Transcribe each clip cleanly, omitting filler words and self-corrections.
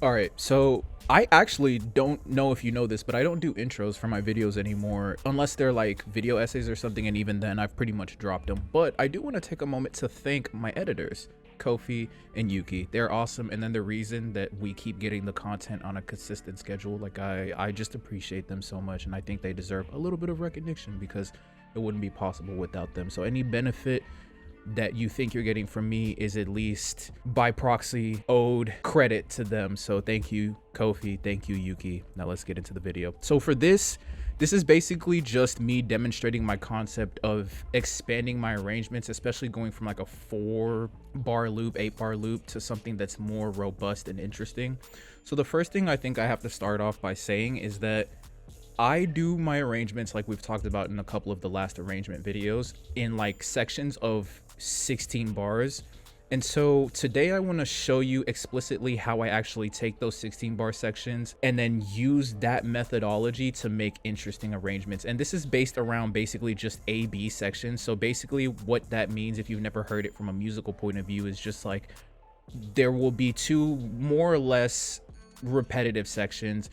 All right, so I actually don't know if you know this, but I don't do intros for my videos anymore unless they're like video essays or something, and even then I've pretty much dropped them. But I do want to take a moment to thank my editors, Kofi and Yukie. They're awesome, and then the reason that we keep getting the content on a consistent schedule, like I just appreciate them so much, and I think they deserve a little bit of recognition because it wouldn't be possible without them. So any benefit that you think you're getting from me is at least by proxy owed credit to them. So thank you, Kofi. Thank you, Yukie. Now let's get into the video. So for this is basically just me demonstrating my concept of expanding my arrangements, especially going from like a 4-bar loop, 8-bar loop to something that's more robust and interesting. So the first thing I think I have to start off by saying is that I do my arrangements, like we've talked about in a couple of the last arrangement videos, in like sections of 16 bars. And so today I want to show you explicitly how I actually take those 16 bar sections and then use that methodology to make interesting arrangements. And this is based around basically just A-B sections. So basically what that means, if you've never heard it from a musical point of view, is just like there will be two more or less repetitive sections,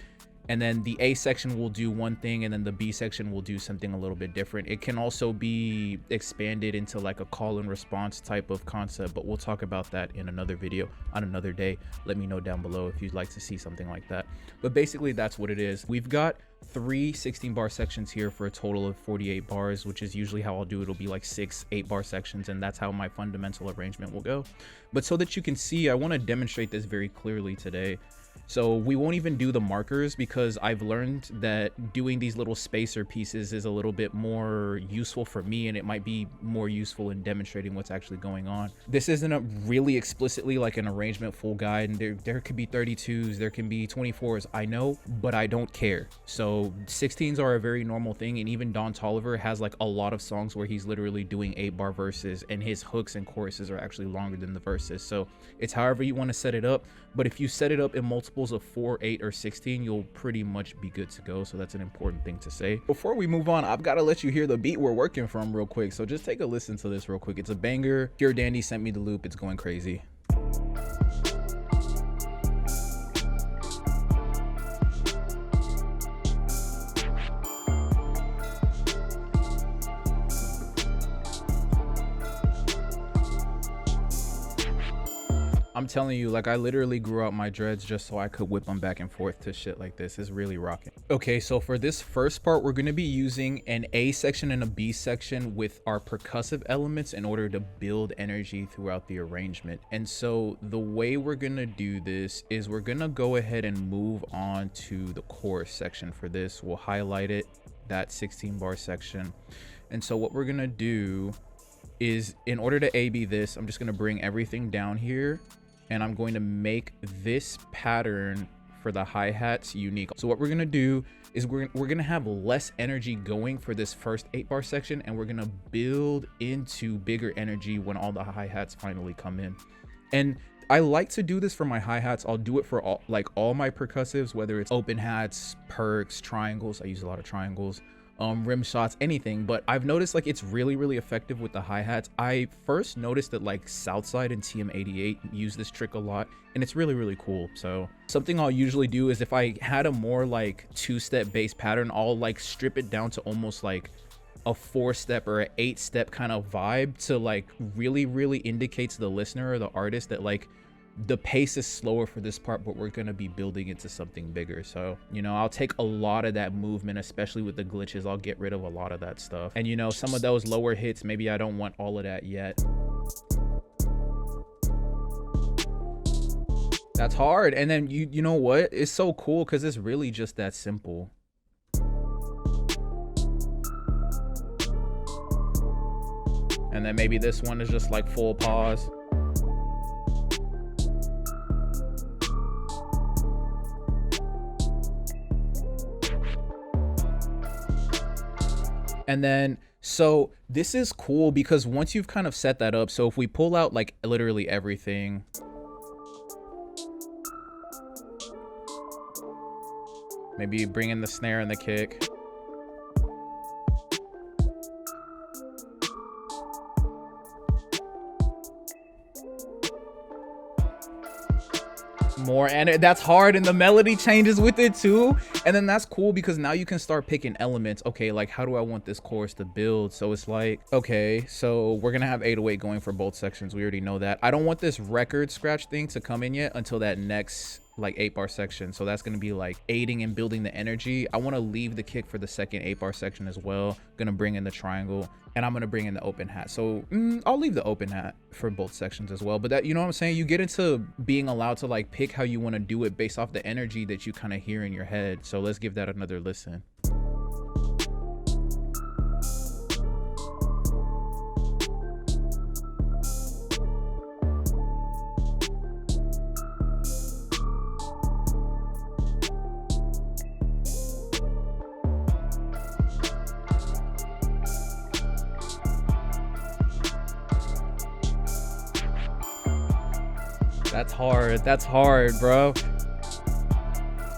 and then the A section will do one thing and then the B section will do something a little bit different. It can also be expanded into like a call and response type of concept, but we'll talk about that in another video on another day. Let me know down below if you'd like to see something like that. But basically that's what it is. We've got 3 16-bar sections here for a total of 48 bars, which is usually how I'll do it. It'll be like 6 8-bar sections, and that's how my fundamental arrangement will go. But so that you can see, I want to demonstrate this very clearly today. So we won't even do the markers because I've learned that doing these little spacer pieces is a little bit more useful for me, and it might be more useful in demonstrating what's actually going on. This isn't a really explicitly like an arrangement full guide, and there could be 32s, there can be 24s, I know, but I don't care. So 16s are a very normal thing, and even Don Toliver has like a lot of songs where he's literally doing 8-bar verses, and his hooks and choruses are actually longer than the verses. So it's however you want to set it up, but if you set it up in multiples of 4, 8, or 16, you'll pretty much be good to go. So that's an important thing to say. Before we move on, I've got to let you hear the beat we're working from real quick. So just take a listen to this real quick. It's a banger. Pure Dandy sent me the loop. It's going crazy. I'm telling you, like, I literally grew out my dreads just so I could whip them back and forth to shit like this. It's really rocking. Okay, so for this first part, we're going to be using an A section and a B section with our percussive elements in order to build energy throughout the arrangement. And so the way we're going to do this is we're going to go ahead and move on to the chorus section for this. We'll highlight it, that 16-bar section. And so what we're going to do is, in order to A-B this, I'm just going to bring everything down here, and I'm going to make this pattern for the hi-hats unique. So what we're gonna do is we're gonna have less energy going for this first 8-bar section, and we're gonna build into bigger energy when all the hi-hats finally come in. And I like to do this for my hi-hats. I'll do it for all my percussives, whether it's open hats, perks, triangles. I use a lot of triangles. Rim shots, anything. But I've noticed like it's really effective with the hi-hats. I first noticed that like Southside and TM88 use this trick a lot, and it's really cool. So something I'll usually do is, if I had a more like 2-step bass pattern, I'll like strip it down to almost like a 4-step or an 8-step kind of vibe to like really indicate to the listener or the artist that like the pace is slower for this part, but we're going to be building into something bigger. So, you know, I'll take a lot of that movement, especially with the glitches. I'll get rid of a lot of that stuff. And, you know, some of those lower hits, maybe I don't want all of that yet. That's hard. And then you know what? It's so cool because it's really just that simple. And then maybe this one is just like full pause. And then, so this is cool because once you've kind of set that up, so if we pull out like literally everything, maybe bring in the snare and the kick. more, and that's hard, and the melody changes with it too. And then that's cool because now you can start picking elements. Okay, like how do I want this chorus to build? So it's like, okay, so we're gonna have 808 going for both sections. We already know that. I don't want this record scratch thing to come in yet until that next like 8-bar section. So that's going to be like aiding and building the energy. I want to leave the kick for the second 8-bar section as well. Gonna bring in the triangle, and I'm going to bring in the open hat. So I'll leave the open hat for both sections as well. But that, you know what I'm saying, you get into being allowed to like pick how you want to do it based off the energy that you kind of hear in your head. So let's give that another listen. That's hard, bro.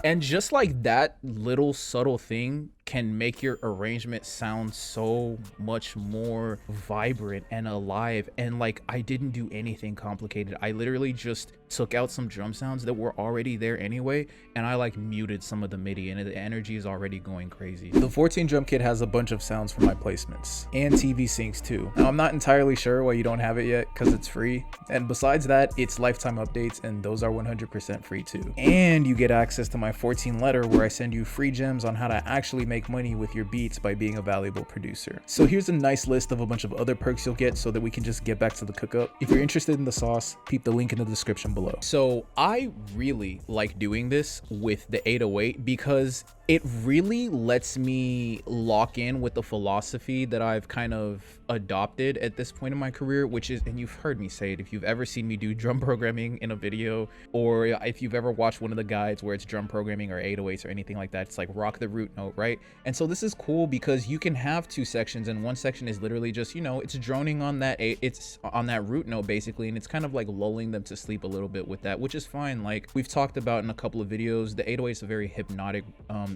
And just like that little subtle thing can make your arrangement sound so much more vibrant and alive. And like, I didn't do anything complicated. I literally just took out some drum sounds that were already there anyway, and I like muted some of the MIDI, and the energy is already going crazy. The 14 drum kit has a bunch of sounds for my placements and TV syncs too. Now I'm not entirely sure why you don't have it yet, because it's free, and besides that, it's lifetime updates, and those are 100% free too. And you get access to my 14 letter where I send you free gems on how to actually make money with your beats by being a valuable producer. So here's a nice list of a bunch of other perks you'll get so that we can just get back to the cook up. If you're interested in the sauce, peep the link in the description below. So I really like doing this with the 808 because it really lets me lock in with the philosophy that I've kind of adopted at this point in my career, which is, and you've heard me say it, if you've ever seen me do drum programming in a video, or if you've ever watched one of the guides where it's drum programming or 808s or anything like that, it's like rock the root note, right? And so this is cool because you can have two sections, and one section is literally just, you know, it's droning on that, it's on that root note basically, and it's kind of like lulling them to sleep a little bit with that, which is fine. Like we've talked about in a couple of videos, the 808 is a very hypnotic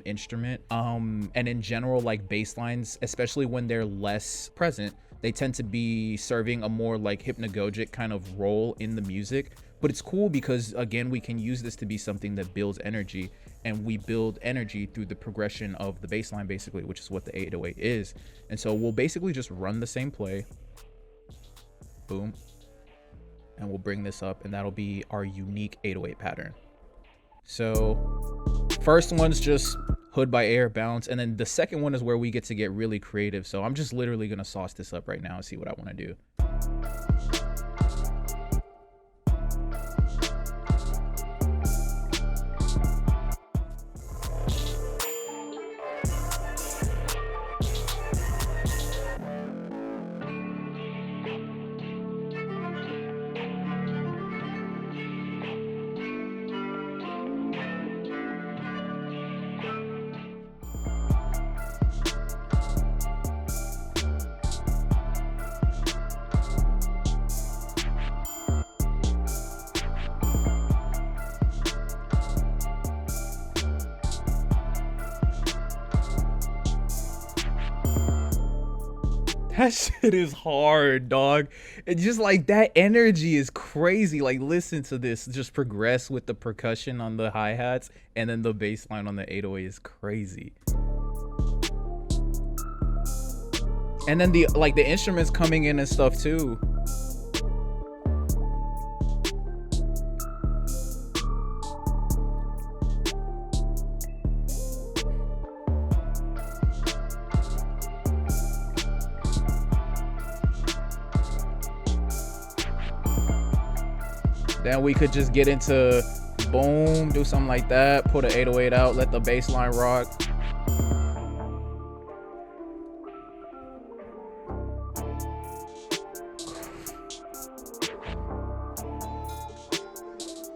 instrument, and in general, like bass lines, especially when they're less present, they tend to be serving a more like hypnagogic kind of role in the music. But it's cool because again, we can use this to be something that builds energy, and we build energy through the progression of the bass line basically, which is what the 808 is. And so we'll basically just run the same play, boom, and we'll bring this up, and that'll be our unique 808 pattern. So first one's just hood by air bounce, and then the second one is where we get to get really creative. So I'm just literally gonna sauce this up right now and see what I want to do. That shit is hard, dog. It's just like that energy is crazy. Like listen to this, just progress with the percussion on the hi-hats, and then the bass line on the 808 is crazy. And then the instruments coming in and stuff too. Then we could just get into boom, do something like that, put an 808 out, let the bass line rock.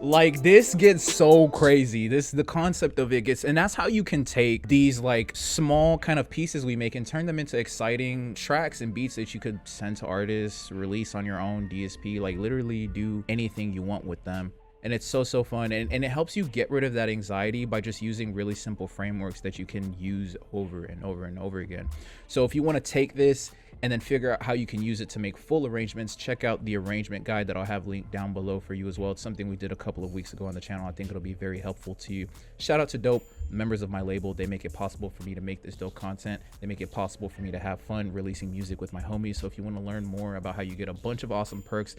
Like this gets so crazy. The concept of it gets, and that's how you can take these like small kind of pieces we make and turn them into exciting tracks and beats that you could send to artists, release on your own DSP, like literally do anything you want with them. And it's so fun, and it helps you get rid of that anxiety by just using really simple frameworks that you can use over and over and over again. So if you want to take this and then figure out how you can use it to make full arrangements, check out the arrangement guide that I'll have linked down below for you as well. It's something we did a couple of weeks ago on the channel. I think it'll be very helpful to you. Shout out to Dope, members of my label. They make it possible for me to make this dope content. They make it possible for me to have fun releasing music with my homies. So if you want to learn more about how you get a bunch of awesome perks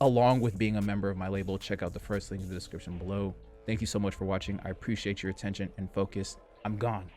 along with being a member of my label, check out the first link in the description below. Thank you so much for watching. I appreciate your attention and focus. I'm gone.